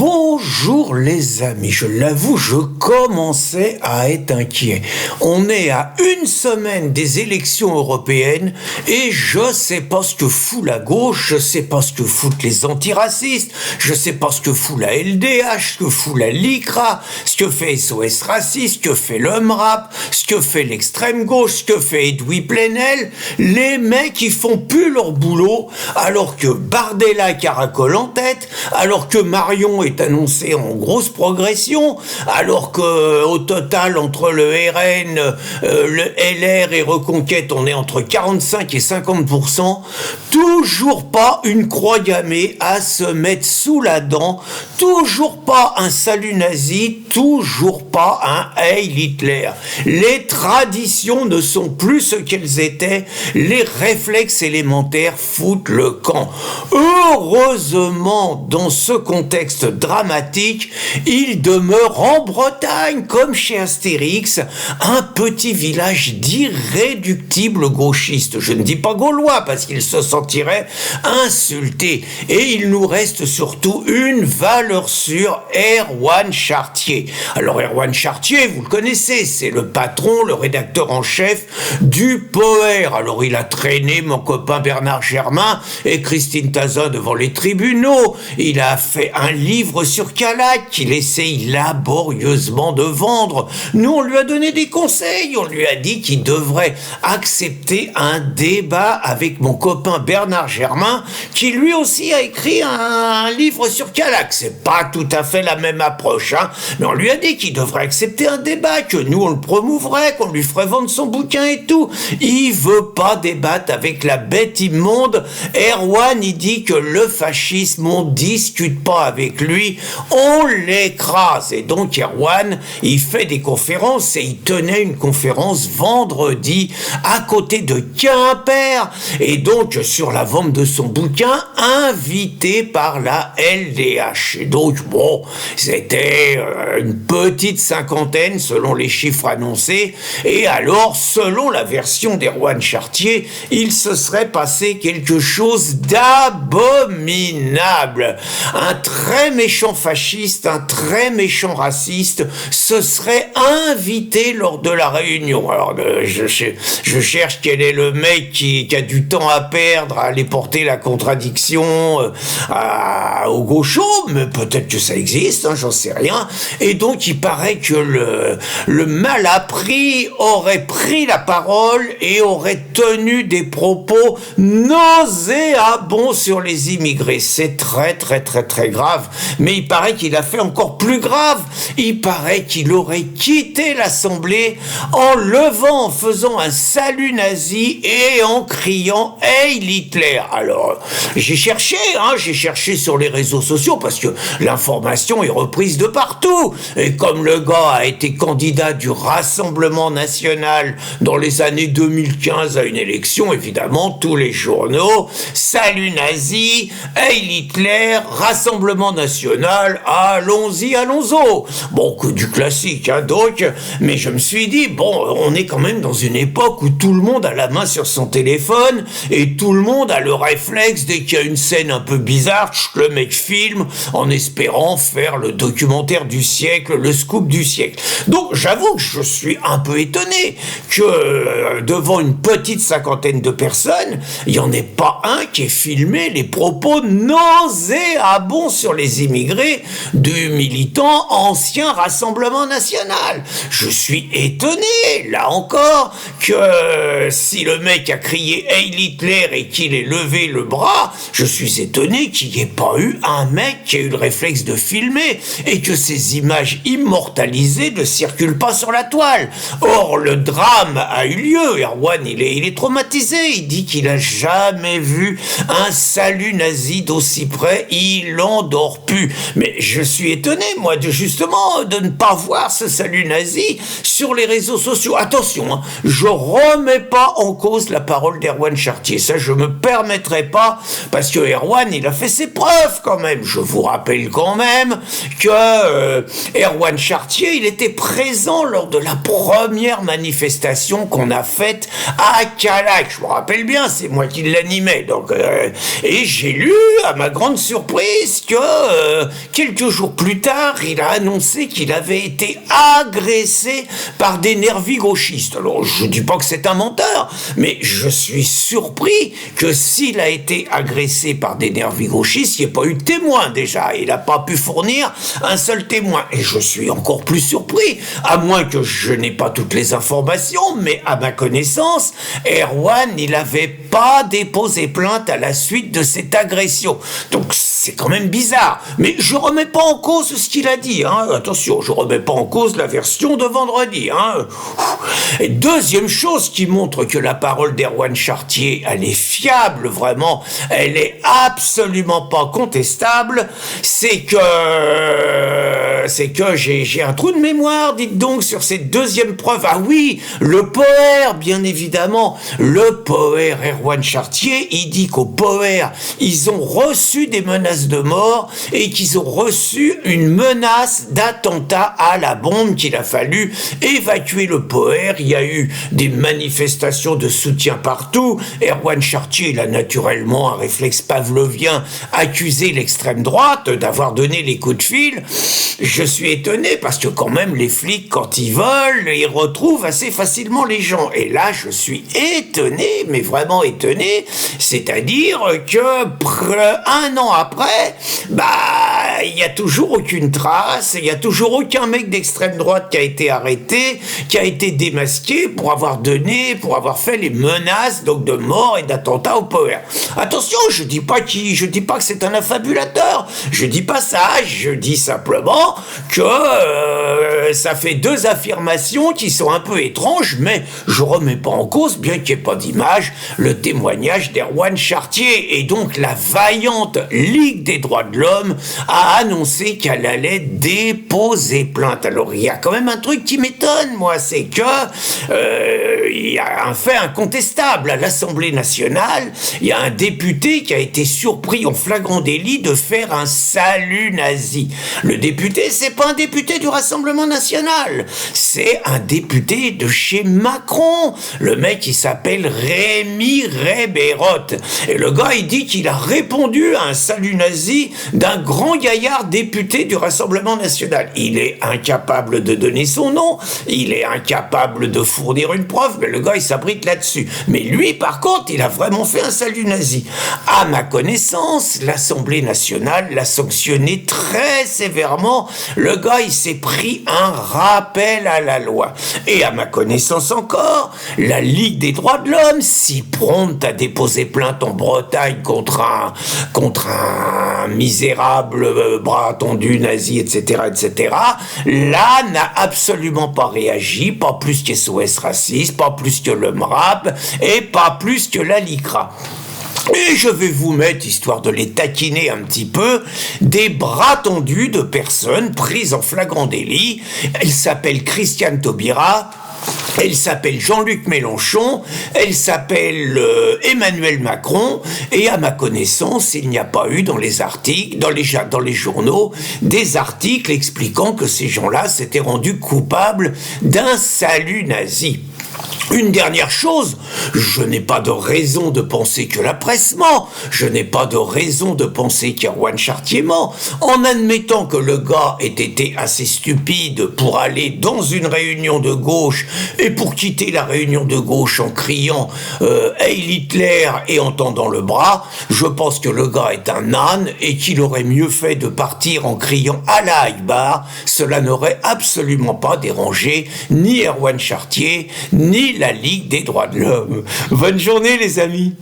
Bonjour les amis, je l'avoue, je commençais à être inquiet. On est à une semaine des élections européennes et je sais pas ce que fout la gauche, je sais pas ce que foutent les antiracistes, je sais pas ce que fout la LDH, ce que fout la LICRA, ce que fait SOS Racisme, ce que fait l'Homme-Rap, ce que fait l'extrême gauche, ce que fait Edoui Plenel. Les mecs ils font plus leur boulot alors que Bardella caracole en tête, alors que Marion est annoncé en grosse progression, alors que au total entre le RN, le LR et Reconquête, on est entre 45 et 50%. Toujours pas une croix gammée à se mettre sous la dent, toujours pas un salut nazi, toujours pas un Heil Hitler. Les traditions ne sont plus ce qu'elles étaient, les réflexes élémentaires foutent le camp. Heureusement, dans ce contexte dramatique, il demeure en Bretagne, comme chez Astérix, un petit village d'irréductibles gauchistes. Je ne dis pas gaulois, parce qu'ils se sentiraient insultés. Et il nous reste surtout une valeur sûre, Erwan Chartier. Alors Erwan Chartier, vous le connaissez, c'est le patron, le rédacteur en chef du Poer. Alors il a traîné mon copain Bernard Germain et Christine Tazin devant les tribunaux. Il a fait un livre sur Calac qu'il essaye laborieusement de vendre. Nous, on lui a donné des conseils. On lui a dit qu'il devrait accepter un débat avec mon copain Bernard Germain, qui lui aussi a écrit un livre sur Calac. C'est pas tout à fait la même approche, hein, mais on lui a dit qu'il devrait accepter un débat, que nous, on le promouverait, qu'on lui ferait vendre son bouquin et tout. Il veut pas débattre avec la bête immonde. Erwan, il dit que le fascisme, on discute pas avec lui, on l'écrase. Et donc Erwan, il fait des conférences et il tenait une conférence vendredi à côté de Quimper, et donc sur la vente de son bouquin, invité par la LDH. Et donc bon, c'était une petite cinquantaine selon les chiffres annoncés, et alors selon la version d'Erwan Chartier, il se serait passé quelque chose d'abominable. Un très méchant fasciste, un très méchant raciste se serait invité lors de la réunion. Alors je cherche quel est le mec qui a du temps à perdre à aller porter la contradiction aux gauchos, mais peut-être que ça existe, hein, j'en sais rien. Et donc il paraît que le malappris aurait pris la parole et aurait tenu des propos nauséabonds sur les immigrés. C'est très très très très grave, mais il paraît qu'il a fait encore plus grave. Il paraît qu'il aurait quitté l'Assemblée en levant, en faisant un salut nazi et en criant Heil Hitler. Alors, j'ai cherché sur les réseaux sociaux parce que l'information est reprise de partout. Et comme le gars a été candidat du Rassemblement National dans les années 2015 à une élection, évidemment, tous les journaux, salut nazi, Heil Hitler, Rassemblement National, allons-y, allons-y. Bon, que du classique, hein, donc, mais je me suis dit, bon, on est quand même dans une époque où tout le monde a la main sur son téléphone et tout le monde a le réflexe, dès qu'il y a une scène un peu bizarre, le mec filme en espérant faire le documentaire du siècle, le scoop du siècle. Donc, j'avoue que je suis un peu étonné que devant une petite cinquantaine de personnes, il n'y en ait pas un qui ait filmé les propos nauséabonds sur les immigrés du militant ancien Rassemblement National. Je suis étonné, là encore, que si le mec a crié Heil Hitler et qu'il ait levé le bras, je suis étonné qu'il n'y ait pas eu un mec qui a eu le réflexe de filmer et que ces images immortalisées ne circulent pas sur la toile. Or, le drame a eu lieu. Erwan, il est traumatisé. Il dit qu'il a jamais vu un salut nazi d'aussi près. Il en dort plus. Mais je suis étonné, moi, justement, de ne pas voir ce salut nazi sur les réseaux sociaux. Attention, hein, je remets pas en cause la parole d'Erwan Chartier. Ça, je me permettrai pas, parce que Erwan, il a fait ses preuves quand même. Je vous rappelle quand même que Erwan Chartier, il était présent lors de la première manifestation qu'on a faite à Calac. Je me rappelle bien, c'est moi qui l'animais. Donc, et j'ai lu, à ma grande surprise, que quelques jours plus tard, il a annoncé qu'il avait été agressé par des nervis gauchistes. Alors, je dis pas que c'est un menteur, mais je suis surpris que s'il a été agressé par des nervis gauchistes, il n'y ait pas eu de témoin déjà. Il n'a pas pu fournir un seul témoin. Et je suis encore plus surpris, à moins que je n'ai pas toutes les informations, mais à ma connaissance, Erwan, il n'avait pas déposé plainte à la suite de cette agression. Donc c'est quand même bizarre. Mais je remets pas en cause ce qu'il a dit. Hein. Attention, je remets pas en cause la version de vendredi. Hein. Et deuxième chose qui montre que la parole d'Erwan Chartier, elle est fiable, vraiment, elle est absolument pas contestable, c'est que j'ai un trou de mémoire, dites donc, sur cette deuxième preuve. Ah oui, le POER, bien évidemment, le POER Erwan Chartier, il dit qu'au POER, ils ont reçu des menaces de mort et qu'ils ont reçu une menace d'attentat à la bombe, qu'il a fallu évacuer le POER. Il y a eu des manifestations de soutien partout. Erwan Chartier, il a naturellement un réflexe pavlovien, accusé l'extrême droite d'avoir donné les coups de fil. Je suis étonné parce que quand même les flics, quand ils volent, ils retrouvent assez facilement les gens. Et là, je suis étonné, mais vraiment étonné, c'est-à-dire que un an après, il y a toujours aucune trace, il y a toujours aucun mec d'extrême droite qui a été arrêté, qui a été démasqué pour avoir fait les menaces donc de mort et d'attentat au POER. Attention, je dis pas que c'est un affabulateur, je dis pas ça, je dis simplement que ça fait deux affirmations qui sont un peu étranges, mais je remets pas en cause, bien qu'il n'y ait pas d'image, le témoignage d'Erwan Chartier. Et donc la vaillante Ligue des droits de l'homme a annoncé qu'elle allait déposer plainte. Alors il y a quand même un truc qui m'étonne, moi, c'est que il y a un fait incontestable. À l'Assemblée nationale, il y a un député qui a été surpris en flagrant délit de faire un salut nazi. Le député, c'est pas un député du Rassemblement national, c'est un député de chez Macron. Le mec, il s'appelle Rémi Rebeyrotte. Et le gars, il dit qu'il a répondu à un salut nazi d'un grand gaillard député du Rassemblement national. Il est incapable de donner son nom, il est incapable de fournir une preuve, mais le gars, il s'abrite là-dessus. Mais lui, par contre, il a vraiment fait un salut nazi. À ma connaissance, l'Assemblée nationale l'a sanctionné très sévèrement. Le gars, il s'est pris un rappel à la loi. Et à ma connaissance encore, la Ligue des droits de l'homme, si prompte à déposer plainte en Bretagne contre un misérable bras tendu nazi, etc., là, n'a absolument pas réagi, pas plus que SOS Racisme, pas plus que le MRAP, et pas plus que la LICRA. Et je vais vous mettre, histoire de les taquiner un petit peu, des bras tendus de personnes prises en flagrant délit. Elle s'appelle Christiane Taubira, elle s'appelle Jean-Luc Mélenchon, elle s'appelle Emmanuel Macron, et à ma connaissance, il n'y a pas eu dans les articles, dans les journaux, des articles expliquant que ces gens-là s'étaient rendus coupables d'un salut nazi. Une dernière chose, je n'ai pas de raison de penser que la presse ment, je n'ai pas de raison de penser qu'Erwan Chartier ment, en admettant que le gars ait été assez stupide pour aller dans une réunion de gauche et pour quitter la réunion de gauche en criant Heil Hitler et en tendant le bras. Je pense que le gars est un âne et qu'il aurait mieux fait de partir en criant Allah Akbar. Cela n'aurait absolument pas dérangé ni Erwan Chartier ni la Ligue des droits de l'homme. Bonne journée les amis.